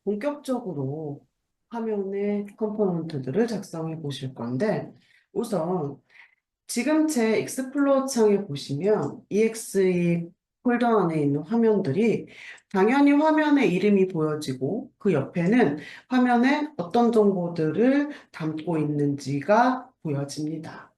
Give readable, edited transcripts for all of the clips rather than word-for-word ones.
본격적으로 화면의 컴포넌트들을 작성해 보실 건데, 우선 지금 제 익스플로어 창에 보시면 exe 폴더 안에 있는 화면들이 당연히 화면에 이름이 보여지고 그 옆에는 화면에 어떤 정보들을 담고 있는지가 보여집니다.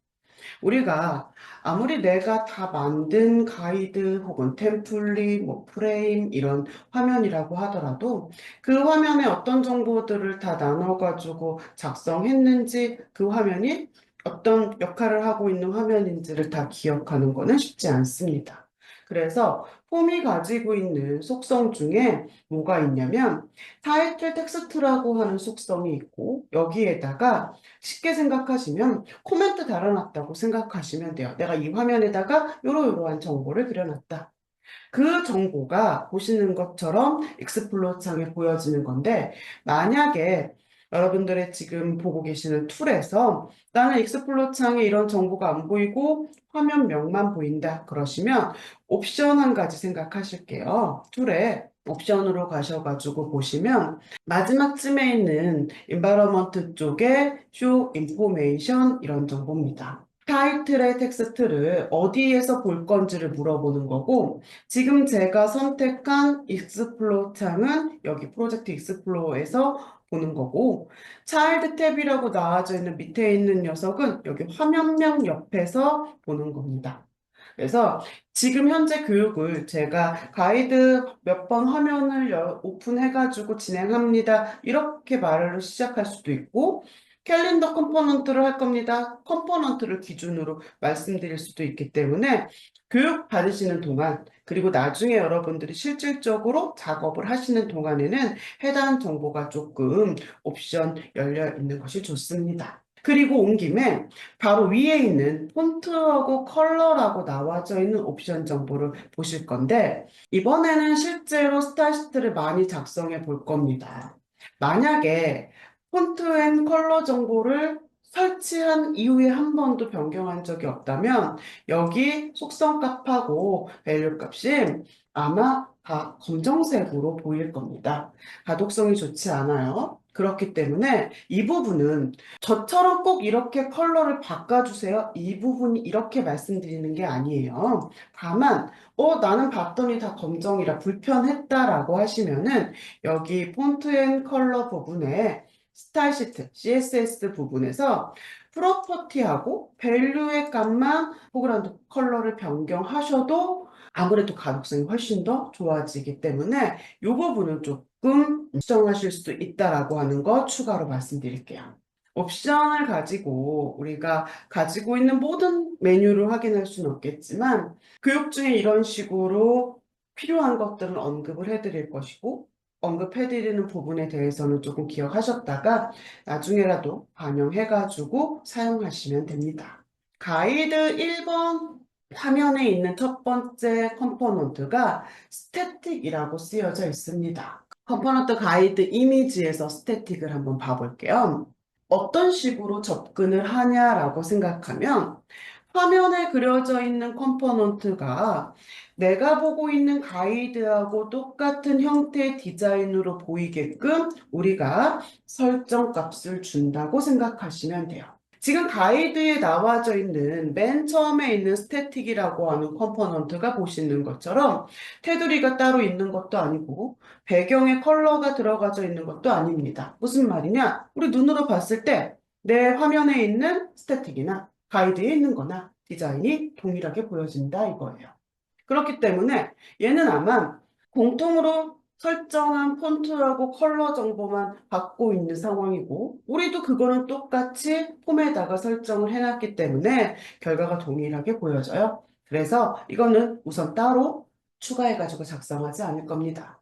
우리가 아무리 내가 다 만든 가이드 혹은 템플릿, 뭐 프레임 이런 화면이라고 하더라도 그 화면에 어떤 정보들을 다 나눠가지고 작성했는지 그 화면이 어떤 역할을 하고 있는 화면인지를 다 기억하는 것은 쉽지 않습니다. 그래서 폼이 가지고 있는 속성 중에 뭐가 있냐면 타이틀 텍스트라고 하는 속성이 있고 여기에다가 쉽게 생각하시면 코멘트 달아놨다고 생각하시면 돼요. 내가 이 화면에다가 요러요러한 정보를 그려놨다. 그 정보가 보시는 것처럼 익스플로어 창에 보여지는 건데 만약에 여러분들의 지금 보고 계시는 툴에서 나는 익스플로어 창에 이런 정보가 안 보이고 화면명만 보인다 그러시면 옵션 한 가지 생각하실게요. 툴에 옵션으로 가셔가지고 보시면 마지막쯤에 있는 environment 쪽에 show information 이런 정보입니다. 타이틀의 텍스트를 어디에서 볼 건지를 물어보는 거고 지금 제가 선택한 익스플로어 창은 여기 프로젝트 익스플로어에서 보는 거고 차일드 탭이라고 나와져 있는 밑에 있는 녀석은 여기 화면명 옆에서 보는 겁니다. 그래서 지금 현재 교육을 제가 가이드 몇 번 화면을 오픈해가지고 진행합니다. 이렇게 말을 시작할 수도 있고 캘린더 컴포넌트를 할 겁니다. 컴포넌트를 기준으로 말씀드릴 수도 있기 때문에 교육 받으시는 동안 그리고 나중에 여러분들이 실질적으로 작업을 하시는 동안에는 해당 정보가 조금 옵션 열려 있는 것이 좋습니다. 그리고 온 김에 바로 위에 있는 폰트하고 컬러라고 나와져 있는 옵션 정보를 보실 건데 이번에는 실제로 스타일시트를 많이 작성해 볼 겁니다. 만약에 폰트 앤 컬러 정보를 설치한 이후에 한 번도 변경한 적이 없다면 여기 속성 값하고 밸류 값이 아마 다 검정색으로 보일 겁니다. 가독성이 좋지 않아요. 그렇기 때문에 이 부분은 저처럼 꼭 이렇게 컬러를 바꿔주세요. 이 부분이 이렇게 말씀드리는 게 아니에요. 다만, 나는 봤더니 다 검정이라 불편했다라고 하시면은 여기 폰트 앤 컬러 부분에 스타일 시트, CSS 부분에서 프로퍼티하고 밸류의 값만 포그라운드 컬러를 변경하셔도 아무래도 가독성이 훨씬 더 좋아지기 때문에 이 부분은 조금 수정하실 수 있다라고 하는 거 추가로 말씀드릴게요. 옵션을 가지고 우리가 가지고 있는 모든 메뉴를 확인할 수는 없겠지만 교육 중에 이런 식으로 필요한 것들은 언급을 해드릴 것이고 언급해드리는 부분에 대해서는 조금 기억하셨다가 나중에라도 반영해가지고 사용하시면 됩니다. 가이드 1번 화면에 있는 첫 번째 컴포넌트가 스태틱이라고 쓰여져 있습니다. 컴포넌트 가이드 이미지에서 스태틱을 한번 봐볼게요. 어떤 식으로 접근을 하냐라고 생각하면 화면에 그려져 있는 컴포넌트가 내가 보고 있는 가이드하고 똑같은 형태의 디자인으로 보이게끔 우리가 설정 값을 준다고 생각하시면 돼요. 지금 가이드에 나와져 있는 맨 처음에 있는 스태틱이라고 하는 컴포넌트가 보시는 것처럼 테두리가 따로 있는 것도 아니고 배경에 컬러가 들어가져 있는 것도 아닙니다. 무슨 말이냐? 우리 눈으로 봤을 때 내 화면에 있는 스태틱이나 가이드에 있는 거나 디자인이 동일하게 보여진다 이거예요. 그렇기 때문에 얘는 아마 공통으로 설정한 폰트하고 컬러 정보만 받고 있는 상황이고 우리도 그거는 똑같이 폼에다가 설정을 해놨기 때문에 결과가 동일하게 보여져요. 그래서 이거는 우선 따로 추가해가지고 작성하지 않을 겁니다.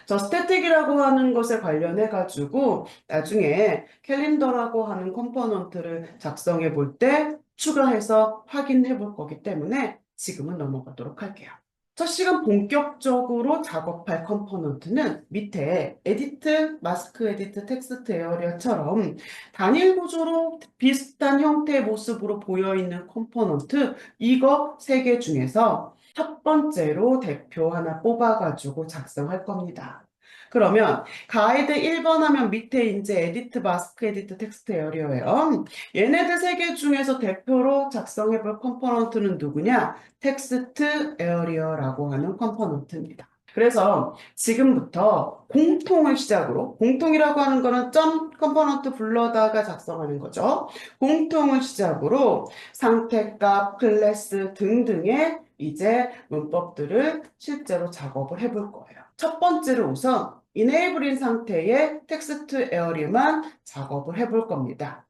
저 스태틱이라고 하는 것에 관련해 가지고 나중에 캘린더라고 하는 컴포넌트를 작성해 볼 때 추가해서 확인해 볼 거기 때문에 지금은 넘어가도록 할게요. 첫 시간 본격적으로 작업할 컴포넌트는 밑에 에디트, 마스크 에디트, 텍스트 에어리어처럼 단일 구조로 비슷한 형태의 모습으로 보여있는 컴포넌트 이거 세 개 중에서 첫 번째로 대표 하나 뽑아가지고 작성할 겁니다. 그러면 가이드 1번 하면 밑에 이제 에디트 마스크, 에디트 텍스트 에어리어예요. 얘네들 세 개 중에서 대표로 작성해 볼 컴포넌트는 누구냐? 텍스트 에어리어라고 하는 컴포넌트입니다. 그래서 지금부터 공통을 시작으로, 공통이라고 하는 거는 점 컴포넌트 불러다가 작성하는 거죠. 공통을 시작으로 상태값, 클래스 등등의 이제 문법들을 실제로 작업을 해볼 거예요. 첫 번째로 우선 enable인 상태의 텍스트 에어리만 작업을 해볼 겁니다.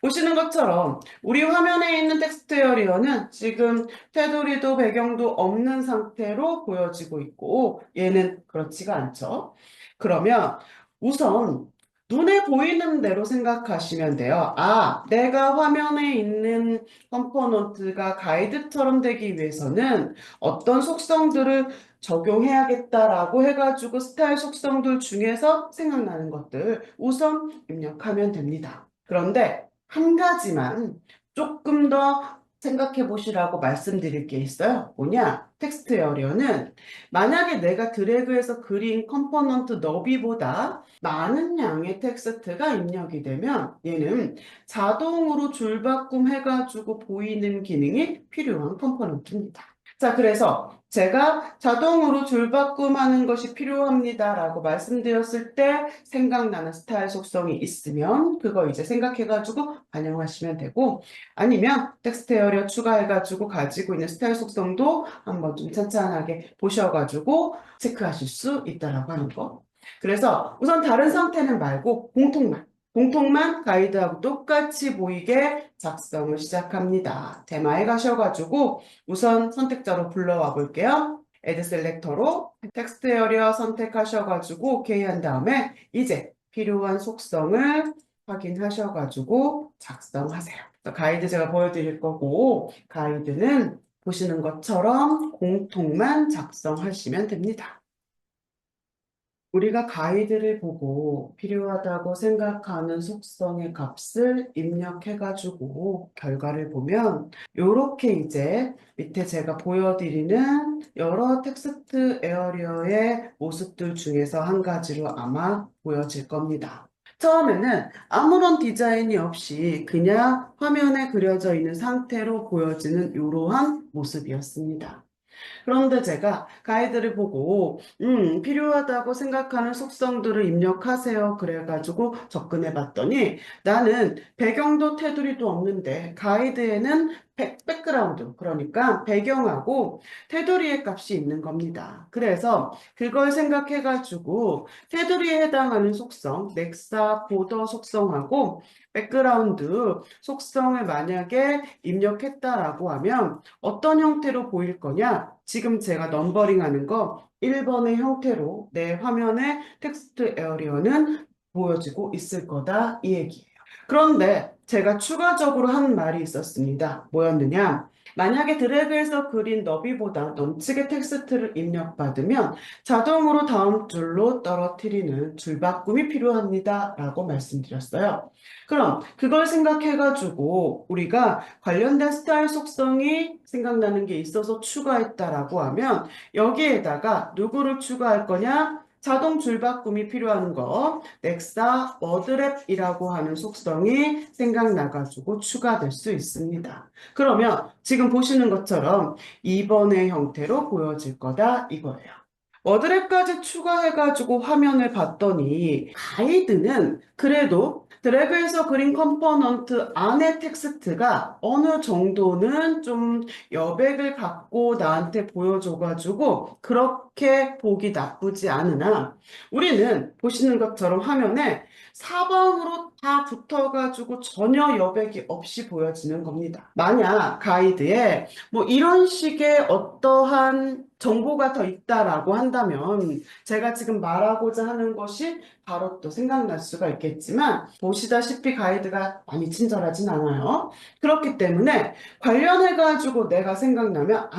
보시는 것처럼 우리 화면에 있는 텍스트 에어리어는 지금 테두리도 배경도 없는 상태로 보여지고 있고 얘는 그렇지가 않죠. 그러면 우선 눈에 보이는 대로 생각하시면 돼요. 아, 내가 화면에 있는 컴포넌트가 가이드처럼 되기 위해서는 어떤 속성들을 적용해야겠다라고 해가지고 스타일 속성들 중에서 생각나는 것들 우선 입력하면 됩니다. 그런데 한 가지만 조금 더 생각해 보시라고 말씀드릴 게 있어요. 뭐냐? 텍스트 에어리어는 만약에 내가 드래그해서 그린 컴포넌트 너비보다 많은 양의 텍스트가 입력이 되면 얘는 자동으로 줄바꿈 해가지고 보이는 기능이 필요한 컴포넌트입니다. 자, 그래서 제가 자동으로 줄바꿈하는 것이 필요합니다라고 말씀드렸을 때 생각나는 스타일 속성이 있으면 그거 이제 생각해가지고 반영하시면 되고 아니면 텍스트 에어리어 추가해가지고 가지고 있는 스타일 속성도 한번 좀 찬찬하게 보셔가지고 체크하실 수 있다라고 하는 거. 그래서 우선 다른 상태는 말고 공통만 가이드하고 똑같이 보이게 작성을 시작합니다. 테마에 가셔가지고 우선 선택자로 불러와 볼게요. Add 셀렉터로 텍스트 에어리어 선택하셔가지고 오케이 한 다음에 이제 필요한 속성을 확인하셔가지고 작성하세요. 가이드 제가 보여드릴 거고 가이드는 보시는 것처럼 공통만 작성하시면 됩니다. 우리가 가이드를 보고 필요하다고 생각하는 속성의 값을 입력해가지고 결과를 보면 이렇게 이제 밑에 제가 보여드리는 여러 텍스트 에어리어의 모습들 중에서 한 가지로 아마 보여질 겁니다. 처음에는 아무런 디자인이 없이 그냥 화면에 그려져 있는 상태로 보여지는 이러한 모습이었습니다. 그런데 제가 가이드를 보고 필요하다고 생각하는 속성들을 입력하세요. 그래가지고 접근해 봤더니 나는 배경도 테두리도 없는데 가이드에는 백그라운드 그러니까 배경하고 테두리의 값이 있는 겁니다. 그래서 그걸 생각해가지고 테두리에 해당하는 속성, 넥사, 보더 속성하고 백그라운드 속성을 만약에 입력했다라고 하면 어떤 형태로 보일 거냐? 지금 제가 넘버링 하는 거 1번의 형태로 내 화면에 텍스트 에어리어는 보여지고 있을 거다 이 얘기예요. 그런데 제가 추가적으로 한 말이 있었습니다. 뭐였느냐? 만약에 드래그해서 그린 너비보다 넘치게 텍스트를 입력받으면 자동으로 다음 줄로 떨어뜨리는 줄바꿈이 필요합니다. 라고 말씀드렸어요. 그럼 그걸 생각해가지고 우리가 관련된 스타일 속성이 생각나는 게 있어서 추가했다라고 하면 여기에다가 누구를 추가할 거냐? 자동 줄바꿈이 필요한 거, 넥사 워드랩이라고 하는 속성이 생각나가지고 추가될 수 있습니다. 그러면 지금 보시는 것처럼 2번의 형태로 보여질 거다 이거예요. 워드랩까지 추가해가지고 화면을 봤더니 가이드는 그래도 드래그해서 그린 컴포넌트 안에 텍스트가 어느 정도는 좀 여백을 갖고 나한테 보여줘가지고 그렇게 보기 나쁘지 않으나 우리는 보시는 것처럼 화면에 사방으로 다 붙어가지고 전혀 여백이 없이 보여지는 겁니다. 만약 가이드에 뭐 이런 식의 어떠한 정보가 더 있다라고 한다면 제가 지금 말하고자 하는 것이 바로 또 생각날 수가 있겠지만 보시다시피 가이드가 많이 친절하진 않아요. 그렇기 때문에 관련해가지고 내가 생각나면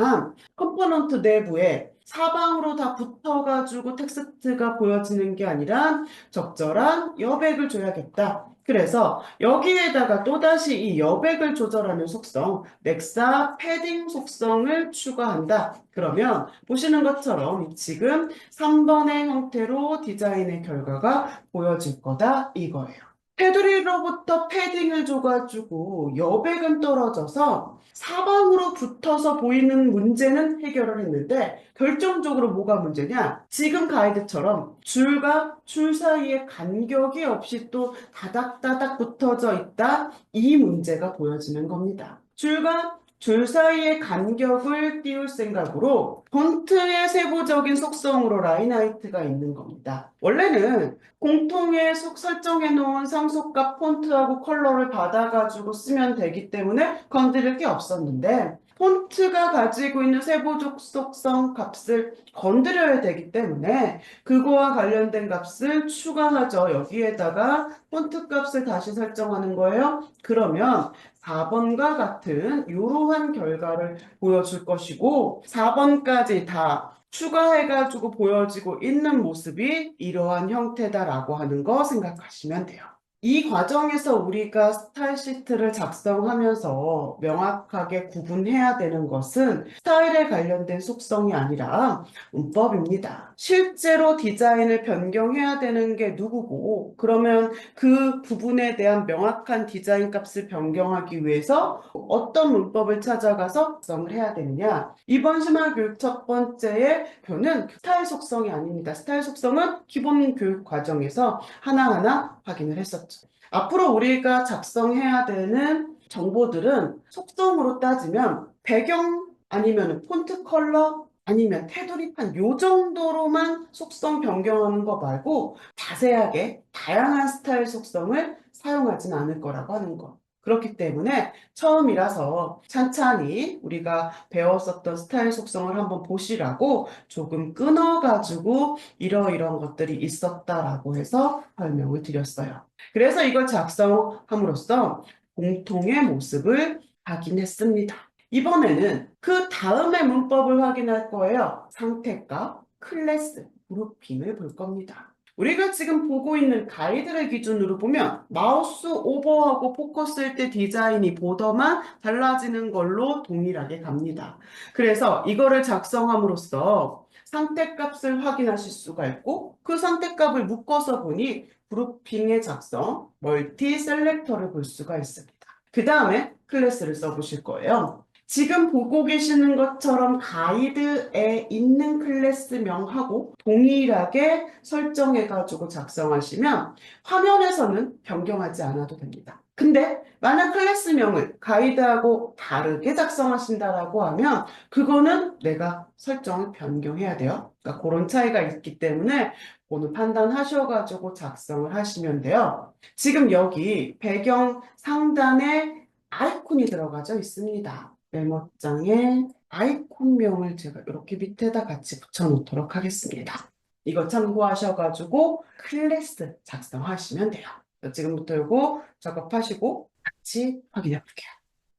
컴포넌트 내부에 사방으로 다 붙어가지고 텍스트가 보여지는 게 아니라 적절한 여백을 줘야겠다. 그래서 여기에다가 또다시 이 여백을 조절하는 속성, 넥사 패딩 속성을 추가한다. 그러면 보시는 것처럼 지금 3번의 형태로 디자인의 결과가 보여질 거다 이거예요. 테두리로부터 패딩을 줘가지고 여백은 떨어져서 사방으로 붙어서 보이는 문제는 해결을 했는데 결정적으로 뭐가 문제냐? 지금 가이드처럼 줄과 줄 사이에 간격이 없이 또 다닥다닥 붙어져 있다. 이 문제가 보여지는 겁니다. 줄과 줄 사이의 간격을 띄울 생각으로 폰트의 세부적인 속성으로 라인 하이트가 있는 겁니다. 원래는 공통의 설정해 놓은 상속값 폰트하고 컬러를 받아가지고 쓰면 되기 때문에 건드릴 게 없었는데 폰트가 가지고 있는 세부적 속성 값을 건드려야 되기 때문에 그거와 관련된 값을 추가하죠. 여기에다가 폰트 값을 다시 설정하는 거예요. 그러면 4번과 같은 이러한 결과를 보여줄 것이고 4번까지 다 추가해가지고 보여지고 있는 모습이 이러한 형태다라고 하는 거 생각하시면 돼요. 이 과정에서 우리가 스타일 시트를 작성하면서 명확하게 구분해야 되는 것은 스타일에 관련된 속성이 아니라 문법입니다. 실제로 디자인을 변경해야 되는 게 누구고, 그러면 그 부분에 대한 명확한 디자인 값을 변경하기 위해서 어떤 문법을 찾아가서 작성을 해야 되느냐. 이번 심화교육 첫 번째의 표는 스타일 속성이 아닙니다. 스타일 속성은 기본 교육 과정에서 하나하나 확인을 했었죠. 앞으로 우리가 작성해야 되는 정보들은 속성으로 따지면 배경 아니면 폰트 컬러 아니면 테두리판 요 정도로만 속성 변경하는 거 말고 자세하게 다양한 스타일 속성을 사용하진 않을 거라고 하는 거. 그렇기 때문에 처음이라서 찬찬히 우리가 배웠었던 스타일 속성을 한번 보시라고 조금 끊어가지고 이러이러한 것들이 있었다라고 해서 설명을 드렸어요. 그래서 이걸 작성함으로써 공통의 모습을 확인했습니다. 이번에는 그 다음의 문법을 확인할 거예요. 상태값, 클래스, 그룹핑을 볼 겁니다. 우리가 지금 보고 있는 가이드를 기준으로 보면 마우스 오버하고 포커스일 때 디자인이 보더만 달라지는 걸로 동일하게 갑니다. 그래서 이거를 작성함으로써 상태값을 확인하실 수가 있고 그 상태값을 묶어서 보니 그룹핑의 작성, 멀티 셀렉터를 볼 수가 있습니다. 그 다음에 클래스를 써보실 거예요. 지금 보고 계시는 것처럼 가이드에 있는 클래스명하고 동일하게 설정해가지고 작성하시면 화면에서는 변경하지 않아도 됩니다. 근데 만약 클래스명을 가이드하고 다르게 작성하신다라고 하면 그거는 내가 설정을 변경해야 돼요. 그러니까 그런 차이가 있기 때문에 오늘 판단하셔가지고 작성을 하시면 돼요. 지금 여기 배경 상단에 아이콘이 들어가져 있습니다. 메모장에 아이콘명을 제가 이렇게 밑에다 같이 붙여놓도록 하겠습니다. 이거 참고하셔가지고 클래스 작성하시면 돼요. 지금부터 이거 작업하시고 같이 확인해 볼게요.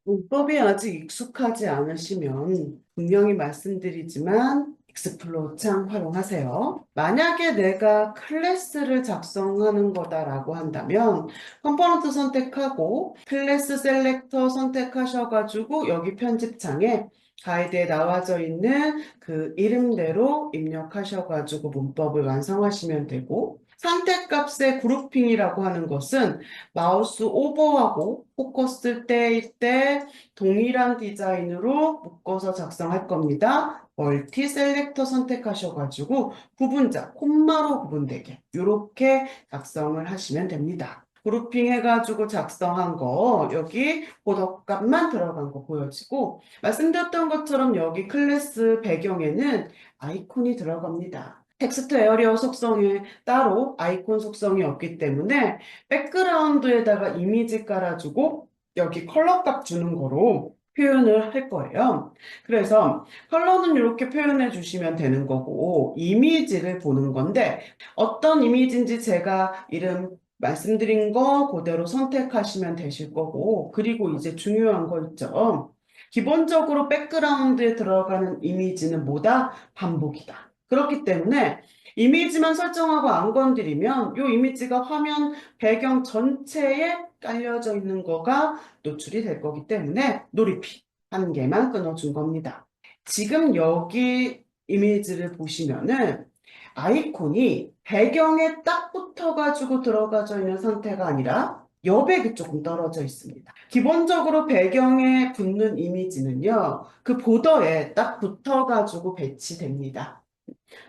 문법이 아직 익숙하지 않으시면 분명히 말씀드리지만 익스플로어 창 활용하세요. 만약에 내가 클래스를 작성하는 거다라고 한다면 컴포넌트 선택하고 클래스 셀렉터 선택하셔가지고 여기 편집창에 가이드에 나와져 있는 그 이름대로 입력하셔가지고 문법을 완성하시면 되고 상태값의 그룹핑이라고 하는 것은 마우스 오버하고 포커스 때일 때 동일한 디자인으로 묶어서 작성할 겁니다. 멀티 셀렉터 선택하셔가지고 구분자, 콤마로 구분되게 이렇게 작성을 하시면 됩니다. 그룹핑 해가지고 작성한 거 여기 보더값만 들어간 거 보여지고 말씀드렸던 것처럼 여기 클래스 배경에는 아이콘이 들어갑니다. 텍스트 에어리어 속성에 따로 아이콘 속성이 없기 때문에 백그라운드에다가 이미지 깔아주고 여기 컬러 값 주는 거로 표현을 할 거예요. 그래서 컬러는 이렇게 표현해 주시면 되는 거고 이미지를 보는 건데 어떤 이미지인지 제가 이름 말씀드린 거 그대로 선택하시면 되실 거고 그리고 이제 중요한 거 있죠. 기본적으로 백그라운드에 들어가는 이미지는 뭐다? 반복이다. 그렇기 때문에 이미지만 설정하고 안 건드리면 이 이미지가 화면 배경 전체에 깔려져 있는 거가 노출이 될 거기 때문에 놀이피 한 개만 끊어준 겁니다. 지금 여기 이미지를 보시면은 아이콘이 배경에 딱 붙어가지고 들어가져 있는 상태가 아니라 여백이 조금 떨어져 있습니다. 기본적으로 배경에 붙는 이미지는요, 그 보더에 딱 붙어가지고 배치됩니다.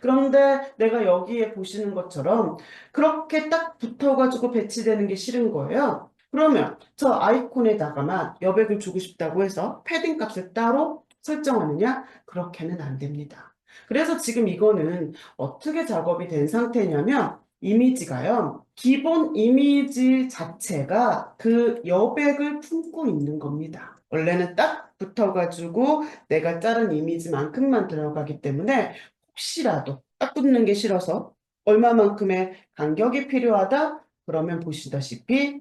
그런데 내가 여기에 보시는 것처럼 그렇게 딱 붙어가지고 배치되는 게 싫은 거예요. 그러면 저 아이콘에다가만 여백을 주고 싶다고 해서 패딩 값을 따로 설정하느냐? 그렇게는 안 됩니다. 그래서 지금 이거는 어떻게 작업이 된 상태냐면 이미지가요. 기본 이미지 자체가 그 여백을 품고 있는 겁니다. 원래는 딱 붙어가지고 내가 자른 이미지만큼만 들어가기 때문에 혹시라도 딱 붙는 게 싫어서 얼마만큼의 간격이 필요하다? 그러면 보시다시피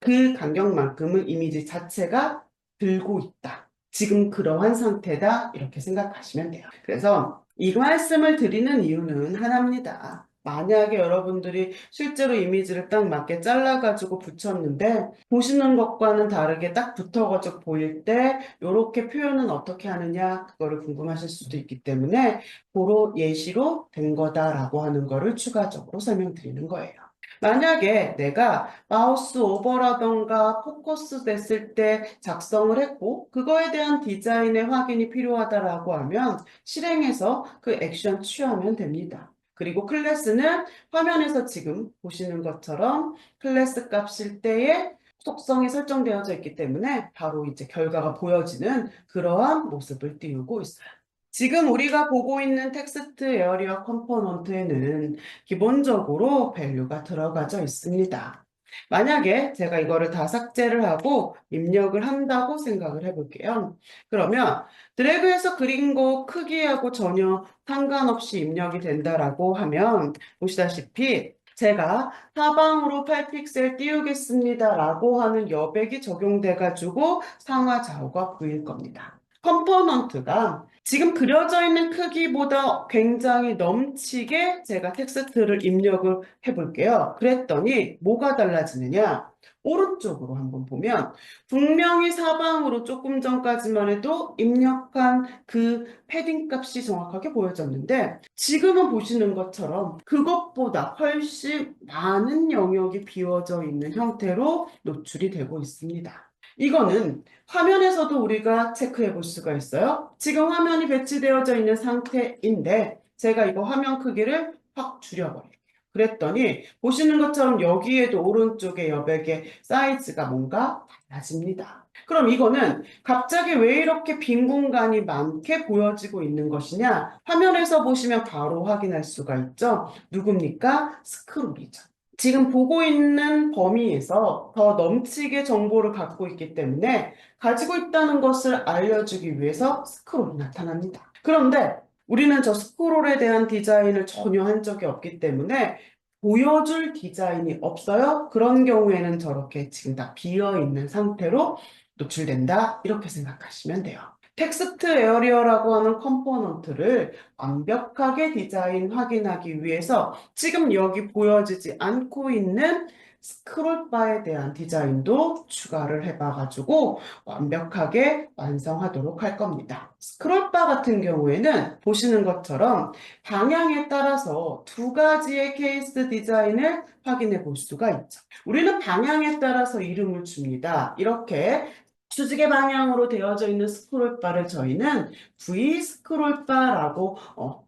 그 간격만큼은 이미지 자체가 들고 있다. 지금 그러한 상태다. 이렇게 생각하시면 돼요. 그래서 이 말씀을 드리는 이유는 하나입니다. 만약에 여러분들이 실제로 이미지를 딱 맞게 잘라가지고 붙였는데 보시는 것과는 다르게 딱 붙어가지고 보일 때 이렇게 표현은 어떻게 하느냐 그거를 궁금하실 수도 있기 때문에 그런 예시로 된 거다라고 하는 거를 추가적으로 설명드리는 거예요. 만약에 내가 마우스 오버라던가 포커스 됐을 때 작성을 했고 그거에 대한 디자인의 확인이 필요하다라고 하면 실행해서 그 액션 취하면 됩니다. 그리고 클래스는 화면에서 지금 보시는 것처럼 클래스 값일 때에 속성이 설정되어져 있기 때문에 바로 이제 결과가 보여지는 그러한 모습을 띄우고 있어요. 지금 우리가 보고 있는 텍스트 에어리어 컴포넌트에는 기본적으로 밸류가 들어가져 있습니다. 만약에 제가 이거를 다 삭제를 하고 입력을 한다고 생각을 해볼게요. 그러면 드래그해서 그린 거 크기하고 전혀 상관없이 입력이 된다라고 하면 보시다시피 제가 사방으로 8픽셀 띄우겠습니다 라고 하는 여백이 적용돼 가지고 상하 좌우가 보일 겁니다. 컴포넌트가 지금 그려져 있는 크기보다 굉장히 넘치게 제가 텍스트를 입력을 해볼게요. 그랬더니 뭐가 달라지느냐? 오른쪽으로 한번 보면 분명히 사방으로 조금 전까지만 해도 입력한 그 패딩 값이 정확하게 보여졌는데 지금은 보시는 것처럼 그것보다 훨씬 많은 영역이 비워져 있는 형태로 노출이 되고 있습니다. 이거는 화면에서도 우리가 체크해 볼 수가 있어요. 지금 화면이 배치되어져 있는 상태인데 제가 이거 화면 크기를 확 줄여버릴게요. 그랬더니 보시는 것처럼 여기에도 오른쪽에 여백의 사이즈가 뭔가 달라집니다. 그럼 이거는 갑자기 왜 이렇게 빈 공간이 많게 보여지고 있는 것이냐? 화면에서 보시면 바로 확인할 수가 있죠. 누굽니까? 스크롤이죠. 지금 보고 있는 범위에서 더 넘치게 정보를 갖고 있기 때문에 가지고 있다는 것을 알려주기 위해서 스크롤이 나타납니다. 그런데 우리는 저 스크롤에 대한 디자인을 전혀 한 적이 없기 때문에 보여줄 디자인이 없어요. 그런 경우에는 저렇게 지금 다 비어 있는 상태로 노출된다. 이렇게 생각하시면 돼요. 텍스트 에어리어라고 하는 컴포넌트를 완벽하게 디자인 확인하기 위해서 지금 여기 보여지지 않고 있는 스크롤바에 대한 디자인도 추가를 해봐가지고 완벽하게 완성하도록 할 겁니다. 스크롤바 같은 경우에는 보시는 것처럼 방향에 따라서 두 가지의 케이스 디자인을 확인해 볼 수가 있죠. 우리는 방향에 따라서 이름을 줍니다. 이렇게 수직의 방향으로 되어져 있는 스크롤바를 저희는 V 스크롤바라고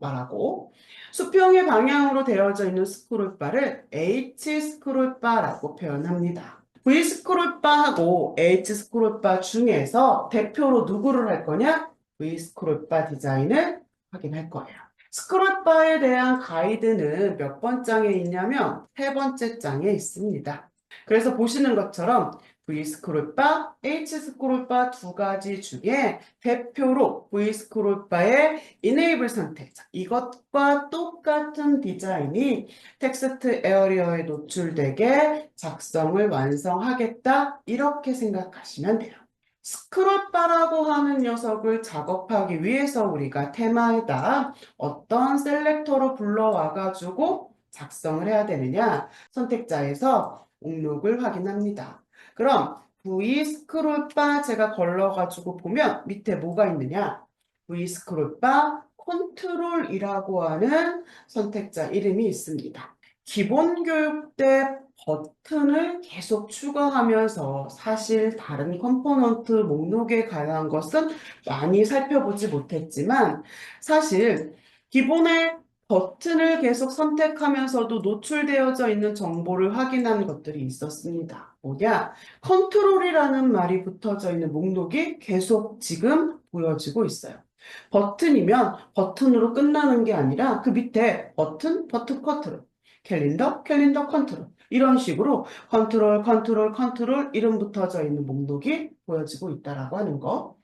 말하고 수평의 방향으로 되어져 있는 스크롤바를 H 스크롤바라고 표현합니다. V 스크롤바하고 H 스크롤바 중에서 대표로 누구를 할 거냐? V 스크롤바 디자인을 확인할 거예요. 스크롤바에 대한 가이드는 몇 번 장에 있냐면 세 번째 장에 있습니다. 그래서 보시는 것처럼 V 스크롤바, H 스크롤바 두 가지 중에 대표로 V 스크롤바의 Enable 상태, 이것과 똑같은 디자인이 텍스트 에어리어에 노출되게 작성을 완성하겠다 이렇게 생각하시면 돼요. 스크롤바라고 하는 녀석을 작업하기 위해서 우리가 테마에다 어떤 셀렉터로 불러와가지고 작성을 해야 되느냐? 선택자에서 목록을 확인합니다. 그럼 V 스크롤바 제가 걸러가지고 보면 밑에 뭐가 있느냐? V 스크롤바 컨트롤이라고 하는 선택자 이름이 있습니다. 기본 교육 때 버튼을 계속 추가하면서 사실 다른 컴포넌트 목록에 관한 것은 많이 살펴보지 못했지만 사실 기본의 버튼을 계속 선택하면서도 노출되어져 있는 정보를 확인한 것들이 있었습니다. 뭐냐? 컨트롤이라는 말이 붙어져 있는 목록이 계속 지금 보여지고 있어요. 버튼이면 버튼으로 끝나는 게 아니라 그 밑에 버튼, 버튼 컨트롤, 캘린더, 캘린더 컨트롤 이런 식으로 컨트롤, 컨트롤, 컨트롤 이름 붙어져 있는 목록이 보여지고 있다라고 하는 거.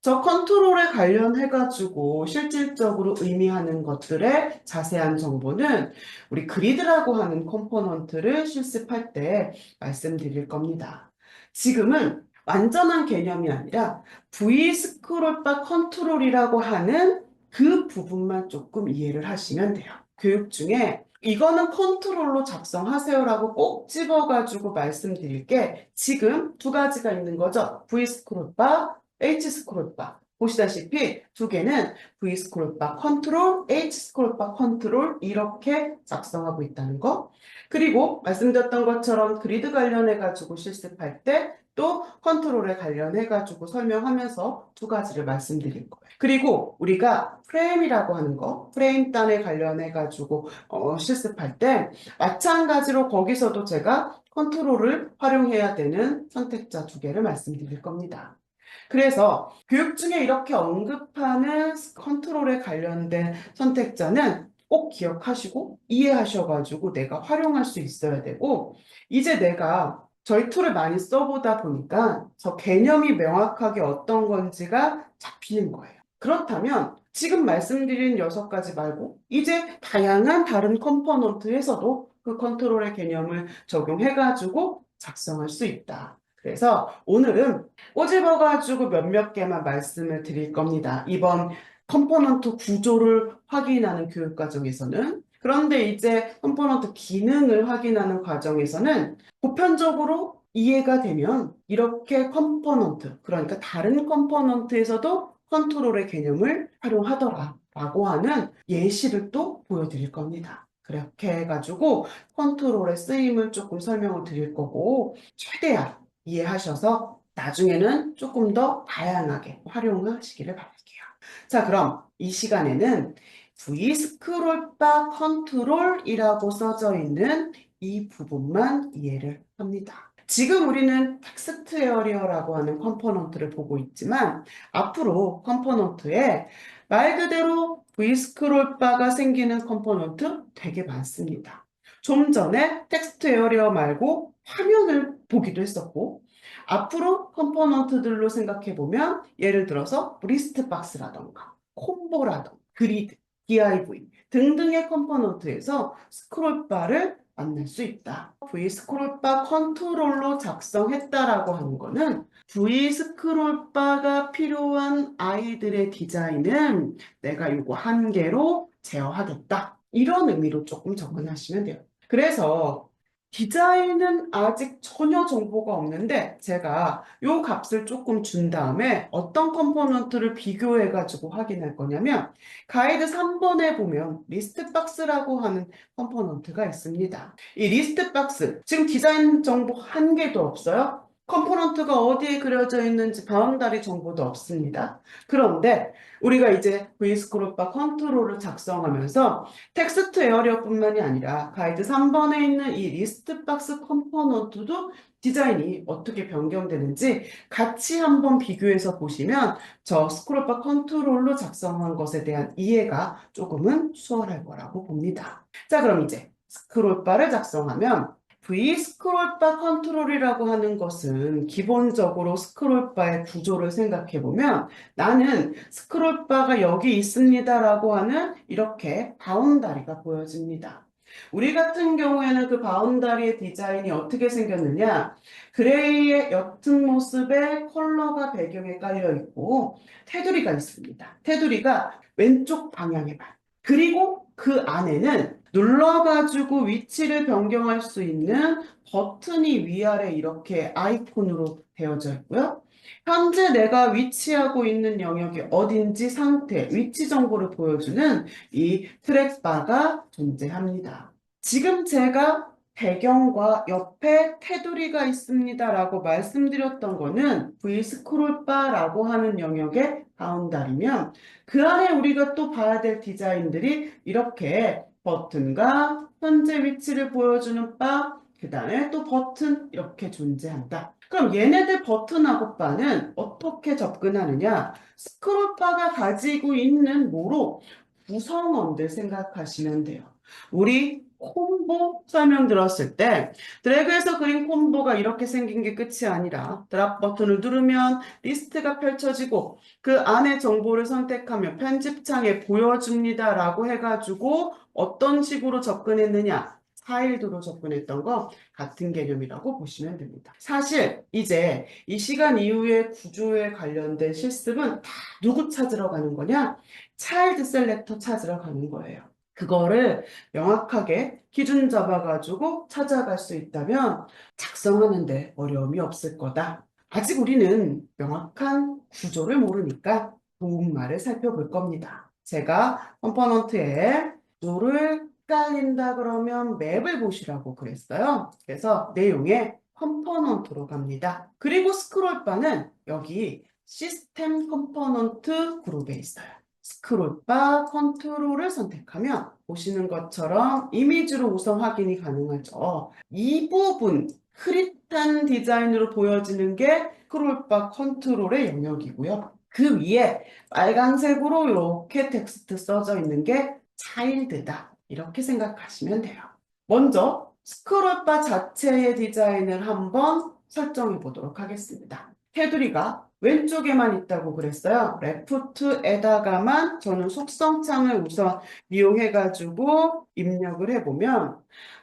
저 컨트롤에 관련해가지고 실질적으로 의미하는 것들의 자세한 정보는 우리 그리드라고 하는 컴포넌트를 실습할 때 말씀드릴 겁니다. 지금은 완전한 개념이 아니라 V 스크롤바 컨트롤이라고 하는 그 부분만 조금 이해를 하시면 돼요. 교육 중에 이거는 컨트롤로 작성하세요라고 꼭 집어가지고 말씀드릴 게 지금 두 가지가 있는 거죠. V 스크롤바 H 스크롤바 보시다시피 두 개는 V 스크롤바 컨트롤, H 스크롤바 컨트롤 이렇게 작성하고 있다는 거. 그리고 말씀드렸던 것처럼 그리드 관련해 가지고 실습할 때 또 컨트롤에 관련해 가지고 설명하면서 두 가지를 말씀드릴 거예요. 그리고 우리가 프레임이라고 하는 거, 프레임 단에 관련해 가지고 실습할 때 마찬가지로 거기서도 제가 컨트롤을 활용해야 되는 선택자 두 개를 말씀드릴 겁니다. 그래서 교육 중에 이렇게 언급하는 컨트롤에 관련된 선택자는 꼭 기억하시고 이해하셔가지고 내가 활용할 수 있어야 되고 이제 내가 저희 툴을 많이 써보다 보니까 저 개념이 명확하게 어떤 건지가 잡히는 거예요. 그렇다면 지금 말씀드린 6가지 말고 이제 다양한 다른 컴포넌트에서도 그 컨트롤의 개념을 적용해가지고 작성할 수 있다. 그래서 오늘은 꼬집어가지고 몇몇 개만 말씀을 드릴 겁니다. 이번 컴포넌트 구조를 확인하는 교육 과정에서는. 그런데 이제 컴포넌트 기능을 확인하는 과정에서는 보편적으로 이해가 되면 이렇게 컴포넌트, 그러니까 다른 컴포넌트에서도 컨트롤의 개념을 활용하더라라고 하는 예시를 또 보여드릴 겁니다. 그렇게 해가지고 컨트롤의 쓰임을 조금 설명을 드릴 거고 최대한 이해하셔서 나중에는 조금 더 다양하게 활용하시기를 바랄게요. 자, 그럼 이 시간에는 V 스크롤바 컨트롤이라고 써져 있는 이 부분만 이해를 합니다. 지금 우리는 텍스트 에어리어라고 하는 컴포넌트를 보고 있지만 앞으로 컴포넌트에 말 그대로 V 스크롤바가 생기는 컴포넌트 되게 많습니다. 좀 전에 텍스트 에어리어 말고 화면을 보기도 했었고 앞으로 컴포넌트들로 생각해보면 예를 들어서 리스트 박스라던가 콤보라던가 그리드, div 등등의 컴포넌트에서 스크롤바를 만날 수 있다. V 스크롤바 컨트롤로 작성했다라고 하는 거는 V 스크롤바가 필요한 아이들의 디자인은 내가 요거 한 개로 제어하겠다. 이런 의미로 조금 접근하시면 돼요. 그래서 디자인은 아직 전혀 정보가 없는데 제가 요 값을 조금 준 다음에 어떤 컴포넌트를 비교해 가지고 확인할 거냐면 가이드 3번에 보면 리스트 박스라고 하는 컴포넌트가 있습니다. 이 리스트 박스 지금 디자인 정보 한 개도 없어요. 컴포넌트가 어디에 그려져 있는지 바운다리 정보도 없습니다. 그런데 우리가 이제 V스크롤바 컨트롤을 작성하면서 텍스트 에어리어뿐만이 아니라 가이드 3번에 있는 이 리스트 박스 컴포넌트도 디자인이 어떻게 변경되는지 같이 한번 비교해서 보시면 저 스크롤바 컨트롤로 작성한 것에 대한 이해가 조금은 수월할 거라고 봅니다. 자, 그럼 이제 스크롤바를 작성하면 V 스크롤바 컨트롤이라고 하는 것은 기본적으로 스크롤바의 구조를 생각해 보면 나는 스크롤바가 여기 있습니다라고 하는 이렇게 바운다리가 보여집니다. 우리 같은 경우에는 그 바운다리의 디자인이 어떻게 생겼느냐? 그레이의 옅은 모습에 컬러가 배경에 깔려 있고 테두리가 있습니다. 테두리가 왼쪽 방향에 봐. 그리고 그 안에는 눌러가지고 위치를 변경할 수 있는 버튼이 위아래 이렇게 아이콘으로 되어져 있고요. 현재 내가 위치하고 있는 영역이 어딘지 상태, 위치 정보를 보여주는 이 트랙바가 존재합니다. 지금 제가 배경과 옆에 테두리가 있습니다라고 말씀드렸던 거는 V 스크롤바라고 하는 영역의 바운다리면 그 안에 우리가 또 봐야 될 디자인들이 이렇게 버튼과 현재 위치를 보여주는 바, 그 다음에 또 버튼 이렇게 존재한다. 그럼 얘네들 버튼하고 바는 어떻게 접근하느냐? 스크롤바가 가지고 있는 뭐로 구성원들 생각하시면 돼요. 우리 콤보 설명 들었을 때 드래그해서 그린 콤보가 이렇게 생긴 게 끝이 아니라 드랍 버튼을 누르면 리스트가 펼쳐지고 그 안에 정보를 선택하면 편집창에 보여줍니다 라고 해가지고 어떤 식으로 접근했느냐, 파일드로 접근했던 거 같은 개념이라고 보시면 됩니다. 사실 이제 이 시간 이후의 구조에 관련된 실습은 다 누구 찾으러 가는 거냐? 차일드 셀렉터 찾으러 가는 거예요. 그거를 명확하게 기준 잡아가지고 찾아갈 수 있다면 작성하는데 어려움이 없을 거다. 아직 우리는 명확한 구조를 모르니까 도움말을 살펴볼 겁니다. 제가 컴포넌트에 구조를 헷갈린다 그러면 맵을 보시라고 그랬어요. 그래서 내용에 컴포넌트로 갑니다. 그리고 스크롤바는 여기 시스템 컴포넌트 그룹에 있어요. 스크롤바 컨트롤을 선택하면 보시는 것처럼 이미지로 우선 확인이 가능하죠. 이 부분 흐릿한 디자인으로 보여지는 게 스크롤바 컨트롤의 영역이고요. 그 위에 빨간색으로 이렇게 텍스트 써져 있는 게 차일드다. 이렇게 생각하시면 돼요. 먼저 스크롤바 자체의 디자인을 한번 설정해 보도록 하겠습니다. 테두리가 왼쪽에만 있다고 그랬어요. 레프트에다가만 저는 속성창을 우선 이용해가지고 입력을 해보면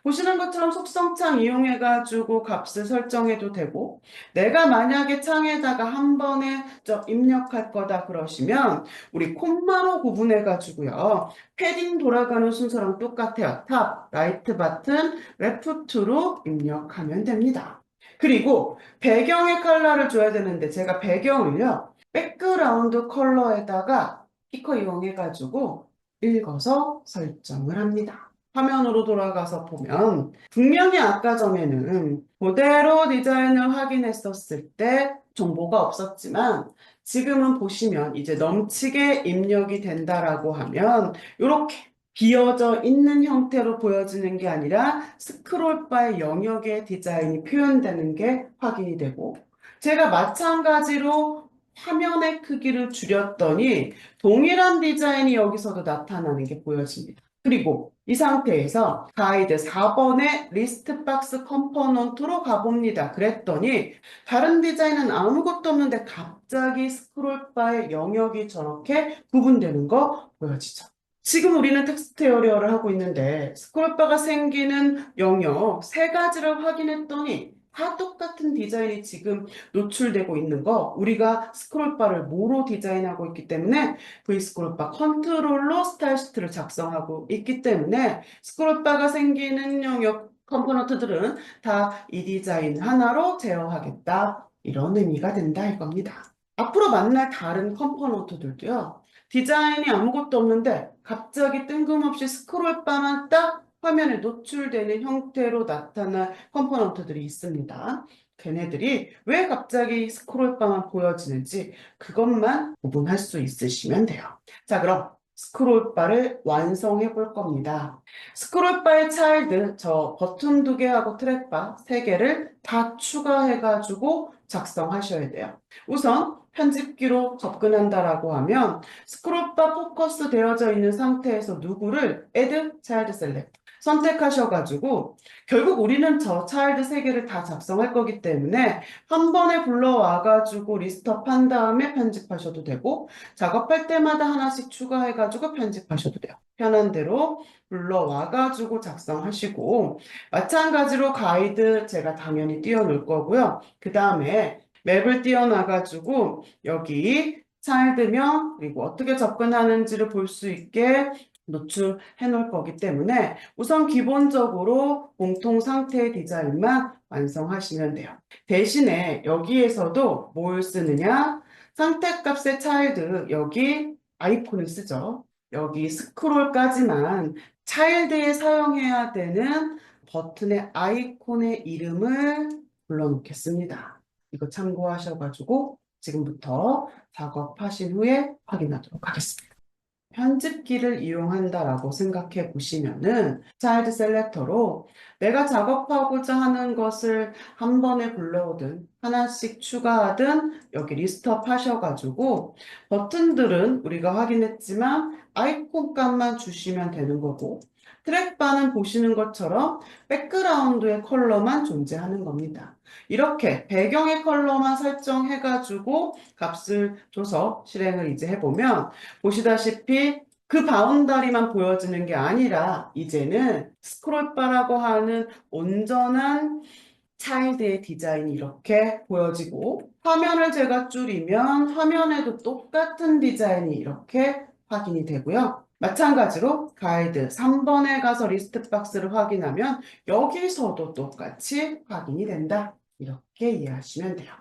보시는 것처럼 속성창 이용해가지고 값을 설정해도 되고 내가 만약에 창에다가 한 번에 입력할 거다 그러시면 우리 콤마로 구분해가지고요. 패딩 돌아가는 순서랑 똑같아요. 탑, 라이트 버튼, 레프트로 입력하면 됩니다. 그리고 배경의 컬러를 줘야 되는데 제가 배경을요. 백그라운드 컬러에다가 피커 이용해가지고 읽어서 설정을 합니다. 화면으로 돌아가서 보면 분명히 아까 전에는 그대로 디자인을 확인했었을 때 정보가 없었지만 지금은 보시면 이제 넘치게 입력이 된다라고 하면 이렇게 비어져 있는 형태로 보여지는 게 아니라 스크롤바의 영역의 디자인이 표현되는 게 확인이 되고 제가 마찬가지로 화면의 크기를 줄였더니 동일한 디자인이 여기서도 나타나는 게 보여집니다. 그리고 이 상태에서 가이드 4번의 리스트 박스 컴포넌트로 가봅니다. 그랬더니 다른 디자인은 아무것도 없는데 갑자기 스크롤바의 영역이 저렇게 구분되는 거 보여지죠. 지금 우리는 텍스트 에어리어를 하고 있는데 스크롤바가 생기는 영역 세 가지를 확인했더니 다 똑같은 디자인이 지금 노출되고 있는 거 우리가 스크롤바를 뭐로 디자인하고 있기 때문에 V 스크롤바 컨트롤로 스타일 시트를 작성하고 있기 때문에 스크롤바가 생기는 영역 컴포넌트들은 다 이 디자인 하나로 제어하겠다 이런 의미가 된다 이겁니다. 앞으로 만날 다른 컴포넌트들도요. 디자인이 아무것도 없는데 갑자기 뜬금없이 스크롤바만 딱 화면에 노출되는 형태로 나타난 컴포넌트들이 있습니다. 걔네들이 왜 갑자기 스크롤바만 보여지는지 그것만 구분할 수 있으시면 돼요. 자, 그럼 스크롤바를 완성해 볼 겁니다. 스크롤바의 차일드, 저 버튼 2개하고 트랙바 3개를 다 추가해가지고 작성하셔야 돼요. 우선 편집기로 접근한다라고 하면 스크롤바 포커스 되어져 있는 상태에서 누구를 add child select 선택하셔가지고 결국 우리는 저 차일드 3개를 다 작성할 거기 때문에 한 번에 불러와가지고 리스트업 한 다음에 편집하셔도 되고 작업할 때마다 하나씩 추가해가지고 편집하셔도 돼요. 편한 대로 불러와가지고 작성하시고 마찬가지로 가이드 제가 당연히 띄워놓을 거고요. 그 다음에 맵을 띄워놔가지고 여기 차일드명 그리고 어떻게 접근하는지를 볼 수 있게 노출해 놓을 거기 때문에 우선 기본적으로 공통 상태의 디자인만 완성하시면 돼요. 대신에 여기에서도 뭘 쓰느냐? 상태값의 차일드 여기 아이콘을 쓰죠. 여기 스크롤까지만 차일드에 사용해야 되는 버튼의 아이콘의 이름을 불러놓겠습니다. 이거 참고하셔가지고 지금부터 작업하신 후에 확인하도록 하겠습니다. 편집기를 이용한다라고 생각해 보시면은 차일드 셀렉터로 내가 작업하고자 하는 것을 한 번에 불러오든 하나씩 추가하든 여기 리스트업 하셔가지고 버튼들은 우리가 확인했지만 아이콘 값만 주시면 되는 거고 트랙바는 보시는 것처럼 백그라운드의 컬러만 존재하는 겁니다. 이렇게 배경의 컬러만 설정해가지고 값을 줘서 실행을 이제 해보면 보시다시피 그 바운다리만 보여지는 게 아니라 이제는 스크롤바라고 하는 온전한 차일드의 디자인이 이렇게 보여지고 화면을 제가 줄이면 화면에도 똑같은 디자인이 이렇게 확인이 되고요. 마찬가지로 가이드 3번에 가서 리스트 박스를 확인하면 여기서도 똑같이 확인이 된다. 이렇게 이해하시면 돼요.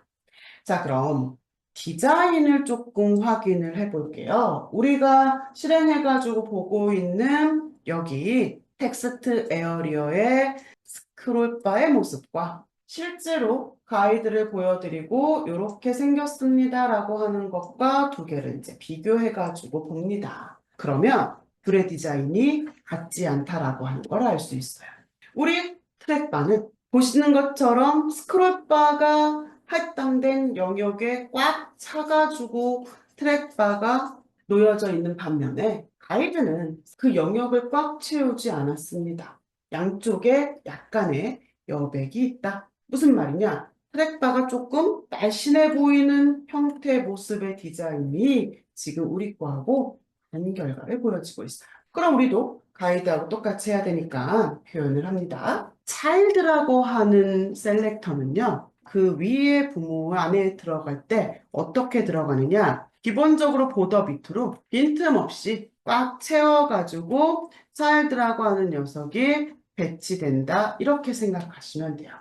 자, 그럼 디자인을 조금 확인을 해볼게요. 우리가 실행해가지고 보고 있는 여기 텍스트 에어리어의 스크롤바의 모습과 실제로 가이드를 보여드리고 이렇게 생겼습니다 라고 하는 것과 두 개를 이제 비교해가지고 봅니다. 그러면 둘의 디자인이 같지 않다라고 하는 걸 알 수 있어요. 우리 트랙바는 보시는 것처럼 스크롤바가 할당된 영역에 꽉 차가지고 트랙바가 놓여져 있는 반면에 가이드는 그 영역을 꽉 채우지 않았습니다. 양쪽에 약간의 여백이 있다. 무슨 말이냐? 트랙바가 조금 날씬해 보이는 형태 모습의 디자인이 지금 우리 거하고 다른 결과를 보여지고 있어요. 그럼 우리도 가이드하고 똑같이 해야 되니까 표현을 합니다. 차일드라고 하는 셀렉터는요. 그 위에 부모 안에 들어갈 때 어떻게 들어가느냐? 기본적으로 보더 밑으로 빈틈없이 꽉 채워가지고 차일드라고 하는 녀석이 배치된다. 이렇게 생각하시면 돼요.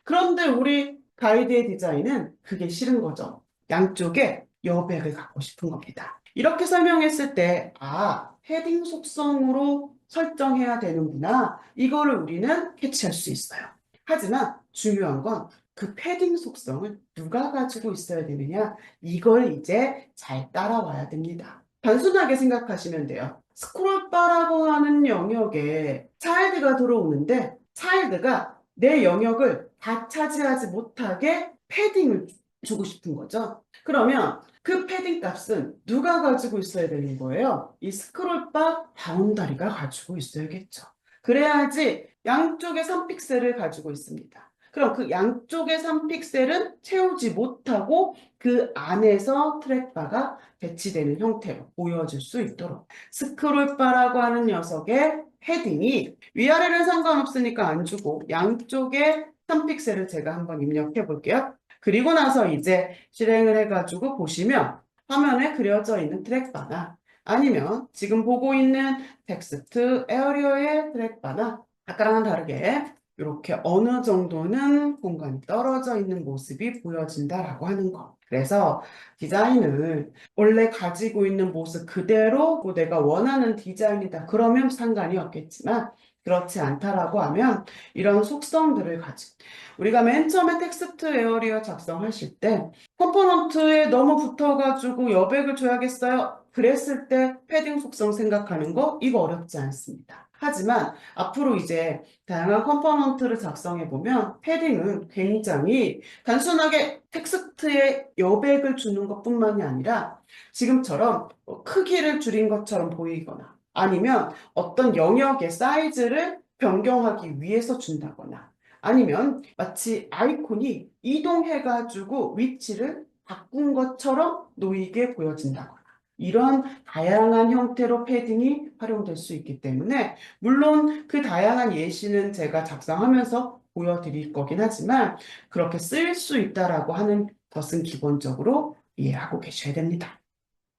그런데 우리 가이드의 디자인은 그게 싫은 거죠. 양쪽에 여백을 갖고 싶은 겁니다. 이렇게 설명했을 때, 헤딩 속성으로 설정해야 되는구나. 이거를 우리는 캐치할 수 있어요. 하지만 중요한 건 그 패딩 속성을 누가 가지고 있어야 되느냐? 이걸 이제 잘 따라와야 됩니다. 단순하게 생각하시면 돼요. 스크롤바라고 하는 영역에 차일드가 들어오는데 차일드가 내 영역을 다 차지하지 못하게 패딩을 주고 싶은 거죠. 그러면 그 패딩 값은 누가 가지고 있어야 되는 거예요? 이 스크롤바 바운다리가 가지고 있어야겠죠. 그래야지 양쪽에 3픽셀을 가지고 있습니다. 그럼 그 양쪽의 3픽셀은 채우지 못하고 그 안에서 트랙바가 배치되는 형태로 보여질 수 있도록 스크롤바라고 하는 녀석의 헤딩이 위아래는 상관없으니까 안 주고 양쪽에 3픽셀을 제가 한번 입력해 볼게요. 그리고 나서 이제 실행을 해가지고 보시면 화면에 그려져 있는 트랙바나 아니면 지금 보고 있는 텍스트 에어리어의 트랙바나 아까랑은 다르게 이렇게 어느 정도는 공간이 떨어져 있는 모습이 보여진다라고 하는 거. 그래서 디자인을 원래 가지고 있는 모습 그대로 내가 원하는 디자인이다. 그러면 상관이 없겠지만 그렇지 않다라고 하면 이런 속성들을 가지고 우리가 맨 처음에 텍스트 에어리어 작성하실 때 컴포넌트에 너무 붙어가지고 여백을 줘야겠어요. 그랬을 때 패딩 속성 생각하는 거 이거 어렵지 않습니다. 하지만 앞으로 이제 다양한 컴포넌트를 작성해 보면 패딩은 굉장히 단순하게 텍스트에 여백을 주는 것뿐만이 아니라 지금처럼 크기를 줄인 것처럼 보이거나 아니면 어떤 영역의 사이즈를 변경하기 위해서 준다거나 아니면 마치 아이콘이 이동해가지고 위치를 바꾼 것처럼 놓이게 보여진다거나 이런 다양한 형태로 패딩이 활용될 수 있기 때문에 물론 그 다양한 예시는 제가 작성하면서 보여드릴 거긴 하지만 그렇게 쓰일 수 있다라고 하는 것은 기본적으로 이해하고 계셔야 됩니다.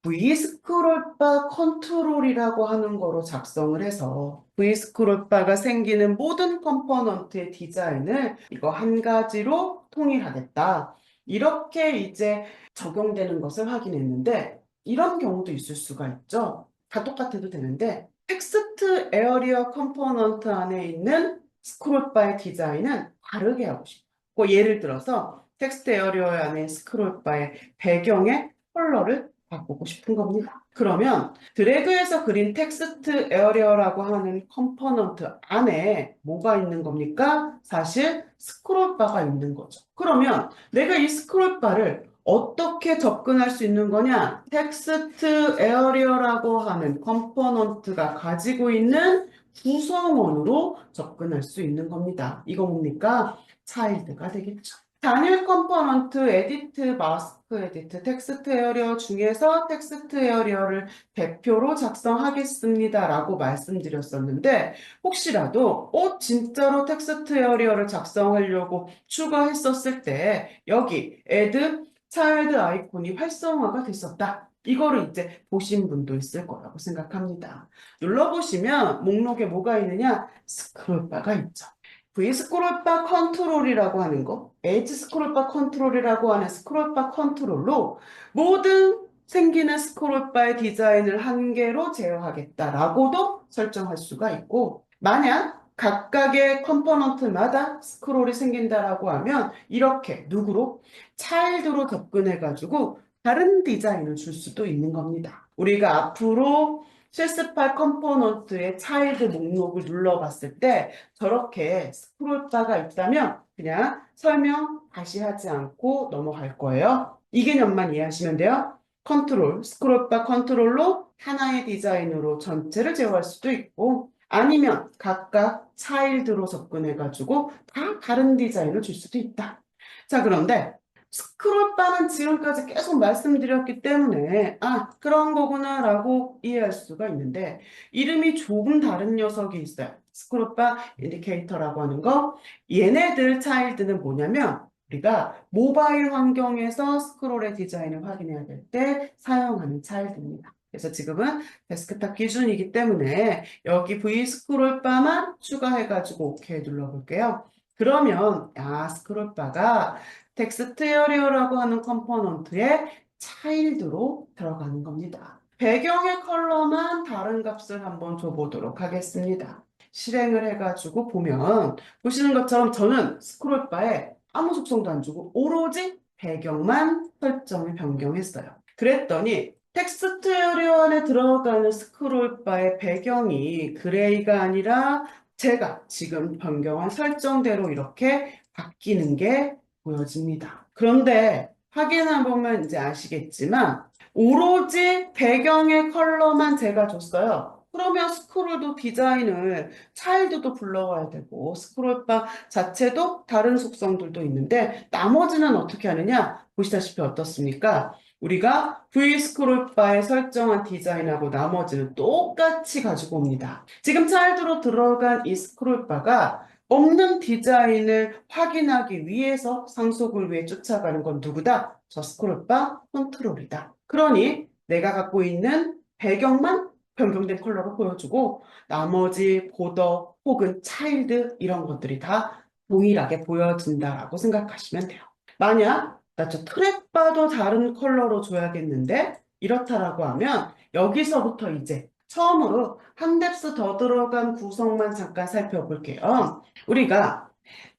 V스크롤바 컨트롤이라고 하는 거로 작성을 해서 V스크롤바가 생기는 모든 컴포넌트의 디자인을 이거 한 가지로 통일하겠다. 이렇게 이제 적용되는 것을 확인했는데 이런 경우도 있을 수가 있죠. 다 똑같아도 되는데 텍스트 에어리어 컴포넌트 안에 있는 스크롤바의 디자인은 다르게 하고 싶어요. 예를 들어서 텍스트 에어리어 안에 스크롤바의 배경의 컬러를 바꾸고 싶은 겁니다. 그러면 드래그해서 그린 텍스트 에어리어라고 하는 컴포넌트 안에 뭐가 있는 겁니까? 사실 스크롤바가 있는 거죠. 그러면 내가 이 스크롤바를 어떻게 접근할 수 있는 거냐? 텍스트 에어리어라고 하는 컴포넌트가 가지고 있는 구성원으로 접근할 수 있는 겁니다. 이거 뭡니까? 차일드가 되겠죠. 단일 컴포넌트, 에디트, 마스크 에디트, 텍스트 에어리어 중에서 텍스트 에어리어를 대표로 작성하겠습니다 라고 말씀드렸었는데 혹시라도 진짜로 텍스트 에어리어를 작성하려고 추가했었을 때 여기 add child 아이콘이 활성화가 됐었다. 이거를 이제 보신 분도 있을 거라고 생각합니다. 눌러보시면 목록에 뭐가 있느냐? 스크롤바가 있죠. V스크롤바 컨트롤이라고 하는 거, H 스크롤바 컨트롤이라고 하는 스크롤바 컨트롤로 모든 생기는 스크롤바의 디자인을 한 개로 제어하겠다라고도 설정할 수가 있고, 만약 각각의 컴포넌트마다 스크롤이 생긴다라고 하면 이렇게 누구로? 차일드로 접근해가지고 다른 디자인을 줄 수도 있는 겁니다. 우리가 앞으로 실습할 컴포넌트의 차일드 목록을 눌러봤을 때 저렇게 스크롤바가 있다면 그냥 설명 다시 하지 않고 넘어갈 거예요. 이 개념만 이해하시면 돼요. 컨트롤, 스크롤바 컨트롤로 하나의 디자인으로 전체를 제어할 수도 있고 아니면 각각 차일드로 접근해가지고 다 다른 디자인을 줄 수도 있다. 자, 그런데 스크롤바는 지금까지 계속 말씀드렸기 때문에 그런 거구나 라고 이해할 수가 있는데 이름이 조금 다른 녀석이 있어요. 스크롤바 인디케이터라고 하는 거. 얘네들 차일드는 뭐냐면 우리가 모바일 환경에서 스크롤의 디자인을 확인해야 될 때 사용하는 차일드입니다. 그래서 지금은 데스크탑 기준이기 때문에 여기 V 스크롤바만 추가해가지고 OK 눌러볼게요. 그러면 스크롤바가 텍스트 에어리어라고 하는 컴포넌트의 차일드로 들어가는 겁니다. 배경의 컬러만 다른 값을 한번 줘보도록 하겠습니다. 실행을 해가지고 보면 보시는 것처럼 저는 스크롤바에 아무 속성도 안 주고 오로지 배경만 설정을 변경했어요. 그랬더니 텍스트 에어리어 안에 들어가는 스크롤바의 배경이 그레이가 아니라 제가 지금 변경한 설정대로 이렇게 바뀌는 게 보여집니다. 그런데 확인해보면 이제 아시겠지만 오로지 배경의 컬러만 제가 줬어요. 그러면 스크롤도 디자인을 차일드도 불러와야 되고 스크롤바 자체도 다른 속성들도 있는데 나머지는 어떻게 하느냐? 보시다시피 어떻습니까? 우리가 V 스크롤바에 설정한 디자인하고 나머지는 똑같이 가지고 옵니다. 지금 차일드로 들어간 이 스크롤바가 없는 디자인을 확인하기 위해서 상속을 위해 쫓아가는 건 누구다? 저 스크롤바 컨트롤이다. 그러니 내가 갖고 있는 배경만 변경된 컬러로 보여주고 나머지 보더 혹은 차일드 이런 것들이 다 동일하게 보여진다라고 생각하시면 돼요. 만약 나 저 트랙바도 다른 컬러로 줘야겠는데 이렇다라고 하면 여기서부터 이제 처음으로 한 뎁스 더 들어간 구성만 잠깐 살펴볼게요. 우리가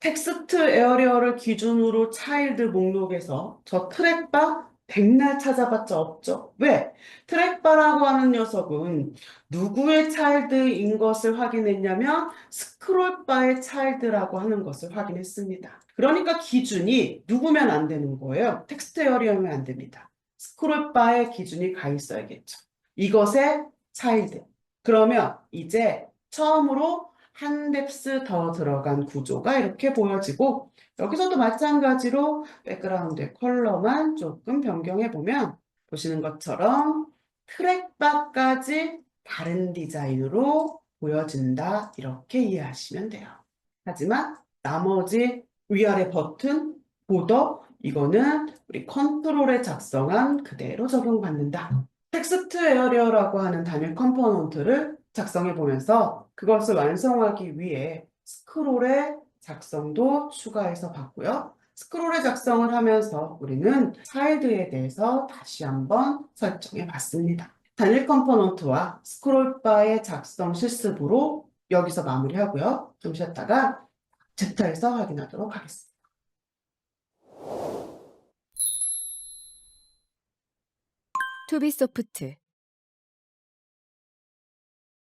텍스트 에어리어를 기준으로 차일드 목록에서 저 트랙바 백날 찾아봤자 없죠. 왜? 트랙바라고 하는 녀석은 누구의 차일드인 것을 확인했냐면 스크롤바의 차일드라고 하는 것을 확인했습니다. 그러니까 기준이 누구면 안 되는 거예요. 텍스트 에어리어면 안 됩니다. 스크롤바의 기준이 가 있어야겠죠. 이것의 차일드. 그러면 이제 처음으로 한 뎁스 더 들어간 구조가 이렇게 보여지고 여기서도 마찬가지로 백그라운드의 컬러만 조금 변경해 보면 보시는 것처럼 트랙바까지 다른 디자인으로 보여진다. 이렇게 이해하시면 돼요. 하지만 나머지 위아래 버튼, 보더 이거는 우리 컨트롤에 작성한 그대로 적용받는다. 텍스트 에어리어라고 하는 단일 컴포넌트를 작성해 보면서 그것을 완성하기 위해 스크롤의 작성도 추가해서 봤고요. 스크롤의 작성을 하면서 우리는 차일드에 대해서 다시 한번 설정해 봤습니다. 단일 컴포넌트와 스크롤바의 작성 실습으로 여기서 마무리하고요. 좀 쉬었다가 챕터에서 확인하도록 하겠습니다. 투비소프트